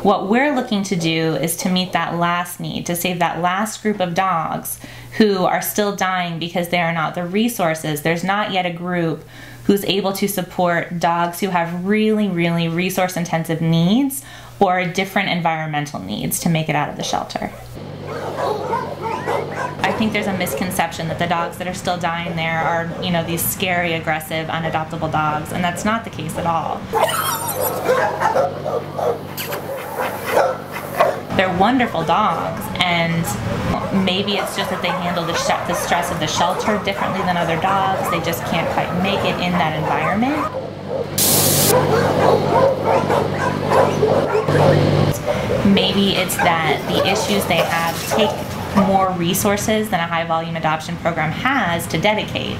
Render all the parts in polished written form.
What we're looking to do is to meet that last need, to save that last group of dogs who are still dying because there are not the resources. There's not yet a group who's able to support dogs who have really, really resource-intensive needs or different environmental needs to make it out of the shelter. I think there's a misconception that the dogs that are still dying there are, you know, these scary, aggressive, unadoptable dogs, and that's not the case at all. They're wonderful dogs, and maybe it's just that they handle the stress of the shelter differently than other dogs. They just can't quite make it in that environment. Maybe it's that the issues they have take more resources than a high-volume adoption program has to dedicate.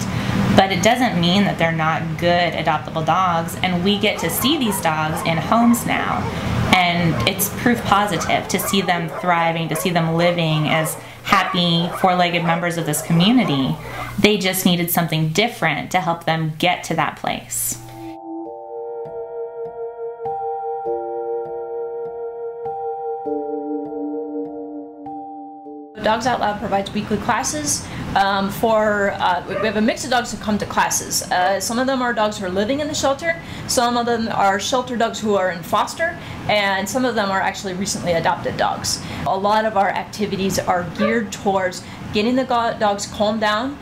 But it doesn't mean that they're not good adoptable dogs, and we get to see these dogs in homes now. And it's proof positive to see them thriving, to see them living as happy, four-legged members of this community. They just needed something different to help them get to that place. Dogs Out Loud provides weekly classes we have a mix of dogs who come to classes. Some of them are dogs who are living in the shelter, some of them are shelter dogs who are in foster, and some of them are actually recently adopted dogs. A lot of our activities are geared towards getting the dogs calmed down,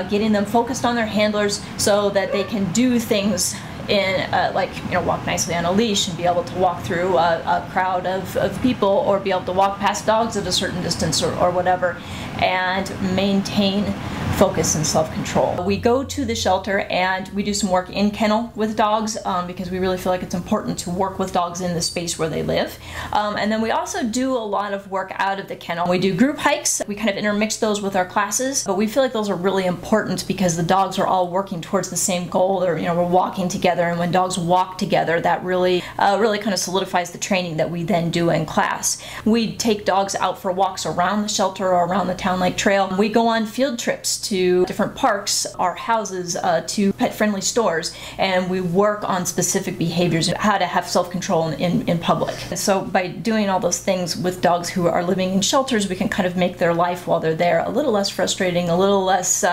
getting them focused on their handlers so that they can do things in like, you know, walk nicely on a leash and be able to walk through a crowd of people, or be able to walk past dogs at a certain distance, or whatever, and maintain focus and self-control. We go to the shelter and we do some work in kennel with dogs because we really feel like it's important to work with dogs in the space where they live. And then we also do a lot of work out of the kennel. We do group hikes. We kind of intermix those with our classes, but we feel like those are really important because the dogs are all working towards the same goal, or, you know, we're walking together, and when dogs walk together, that really kind of solidifies the training that we then do in class. We take dogs out for walks around the shelter or around the Town Lake Trail. We go on field trips to different parks, our houses, to pet-friendly stores, and we work on specific behaviors, how to have self-control in public. So by doing all those things with dogs who are living in shelters, we can kind of make their life while they're there a little less frustrating, a little less,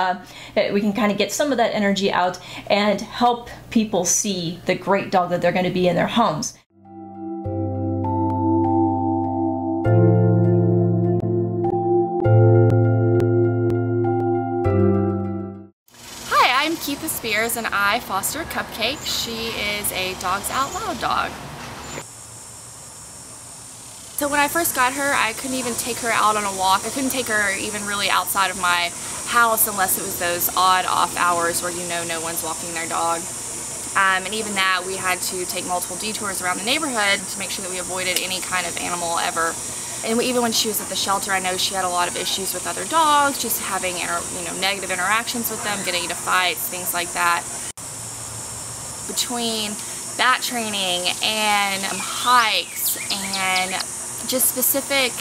we can kind of get some of that energy out and help people see the great dog that they're going to be in their homes. I'm Keitha Spears and I foster Cupcake. She is a Dogs Out Loud dog. So when I first got her, I couldn't even take her out on a walk. I couldn't take her even really outside of my house unless it was those odd off hours where, you know, no one's walking their dog. And even that, we had to take multiple detours around the neighborhood to make sure that we avoided any kind of animal ever. And even when she was at the shelter, I know she had a lot of issues with other dogs, just having negative interactions with them, getting into fights, things like that. Between that training and hikes and just specific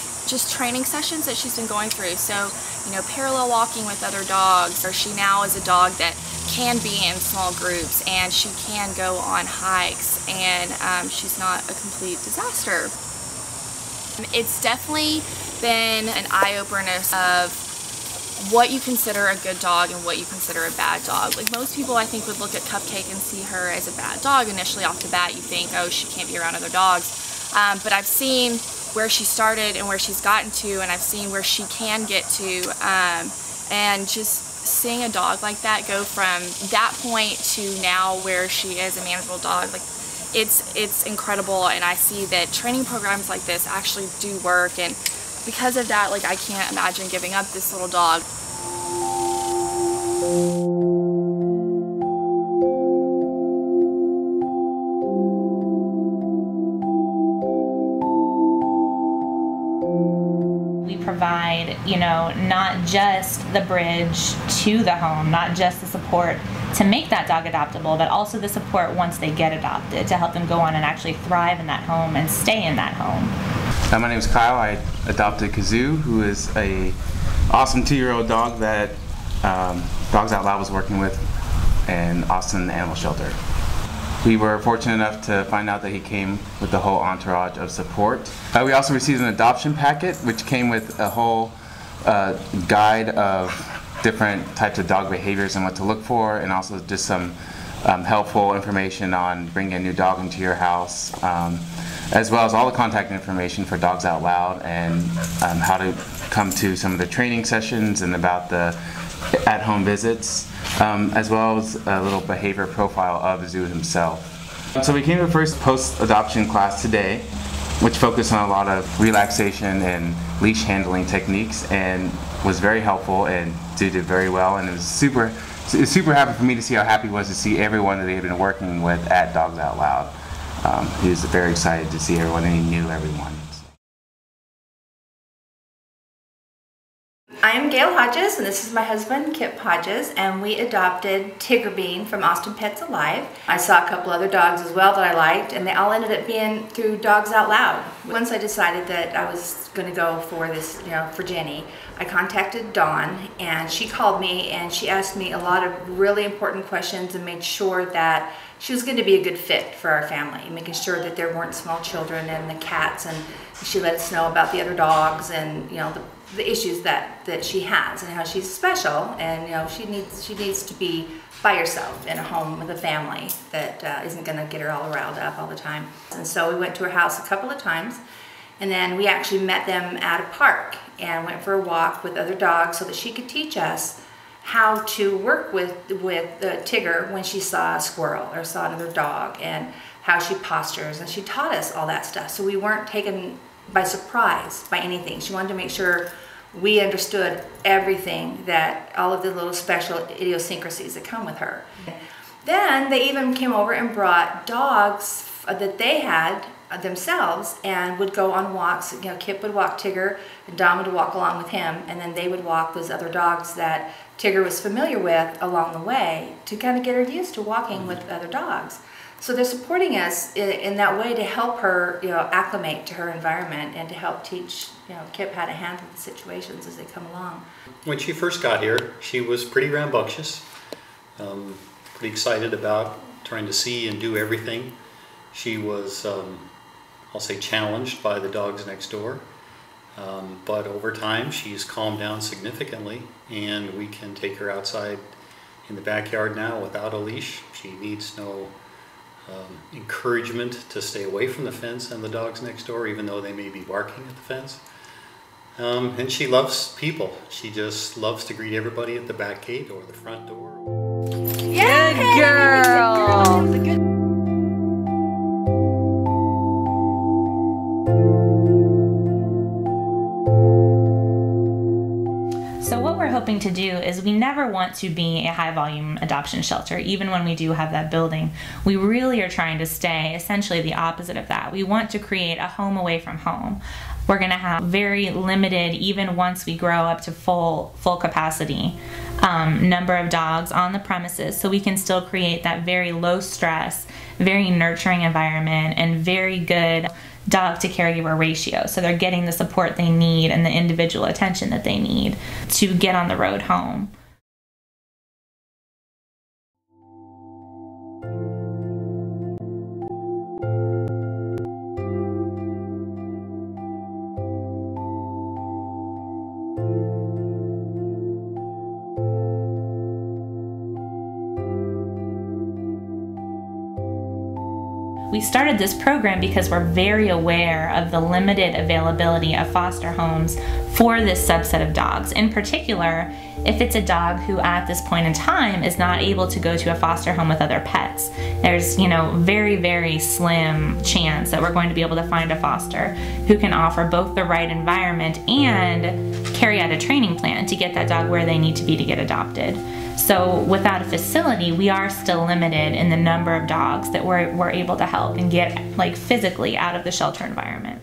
training sessions that she's been going through, so, you know, parallel walking with other dogs, or she now is a dog that can be in small groups and she can go on hikes, and she's not a complete disaster. It's definitely been an eye-opener of what you consider a good dog and what you consider a bad dog. Like, most people, I think, would look at Cupcake and see her as a bad dog. Initially off the bat, you think, oh, she can't be around other dogs. But I've seen where she started and where she's gotten to, and I've seen where she can get to, and just seeing a dog like that go from that point to now where she is a manageable dog, like, it's incredible. And I see that training programs like this actually do work, and because of that, like, I can't imagine giving up this little dog. We provide, you know, not just the bridge to the home, not just the support to make that dog adoptable, but also the support once they get adopted to help them go on and actually thrive in that home and stay in that home. My name is Kyle. I adopted Kazoo, who is a awesome 2-year-old dog that Dogs Out Loud was working with in Austin Animal Shelter. We were fortunate enough to find out that he came with the whole entourage of support. We also received an adoption packet, which came with a whole guide of different types of dog behaviors and what to look for, and also just some helpful information on bringing a new dog into your house, as well as all the contact information for Dogs Out Loud and how to come to some of the training sessions and about the at-home visits, as well as a little behavior profile of Zoo himself. So we came to the first post-adoption class today, which focused on a lot of relaxation and leash handling techniques, and was very helpful, and Zoo did very well, and it was super happy for me to see how happy he was to see everyone that they had been working with at Dogs Out Loud. He was very excited to see everyone, and he knew everyone. I'm Gail Hodges, and this is my husband, Kip Hodges, and we adopted Tigger Bean from Austin Pets Alive. I saw a couple other dogs as well that I liked, and they all ended up being through Dogs Out Loud. Once I decided that I was going to go for this, for Jenny, I contacted Dawn, and she called me and she asked me a lot of really important questions and made sure that she was going to be a good fit for our family, making sure that there weren't small children and the cats, and she let us know about the other dogs and the issues that she has and how she's special, and she needs to be by herself in a home with a family that isn't going to get her all riled up all the time. And so we went to her house a couple of times, and then we actually met them at a park and went for a walk with other dogs so that she could teach us how to work with Tigger when she saw a squirrel or saw another dog, and how she postures, and she taught us all that stuff, so we weren't taken by surprise by anything. She wanted to make sure we understood everything, that all of the little special idiosyncrasies that come with her. Then they even came over and brought dogs that they had themselves and would go on walks. Kip would walk Tigger and Dom would walk along with him, and then they would walk those other dogs that Tigger was familiar with along the way to kind of get her used to walking with other dogs. So they're supporting us in that way to help her, acclimate to her environment, and to help teach, Kip how to handle the situations as they come along. When she first got here, she was pretty rambunctious, pretty excited about trying to see and do everything. She was, I'll say, challenged by the dogs next door, but over time she's calmed down significantly, and we can take her outside in the backyard now without a leash. She needs no encouragement to stay away from the fence and the dogs next door, even though they may be barking at the fence. And she loves people. She just loves to greet everybody at the back gate or the front door. Yeah, good girl. Good girl. So what we're hoping to do is, we never want to be a high volume adoption shelter. Even when we do have that building, we really are trying to stay essentially the opposite of that. We want to create a home away from home. We're going to have very limited, even once we grow up to full capacity, number of dogs on the premises, so we can still create that very low stress, very nurturing environment, and very good dog to caregiver ratio, so they're getting the support they need and the individual attention that they need to get on the road home. We started this program because we're very aware of the limited availability of foster homes for this subset of dogs. In particular, if it's a dog who at this point in time is not able to go to a foster home with other pets, there's very, very slim chance that we're going to be able to find a foster who can offer both the right environment and carry out a training plan to get that dog where they need to be to get adopted. So without a facility, we are still limited in the number of dogs that we're able to help and get physically out of the shelter environment.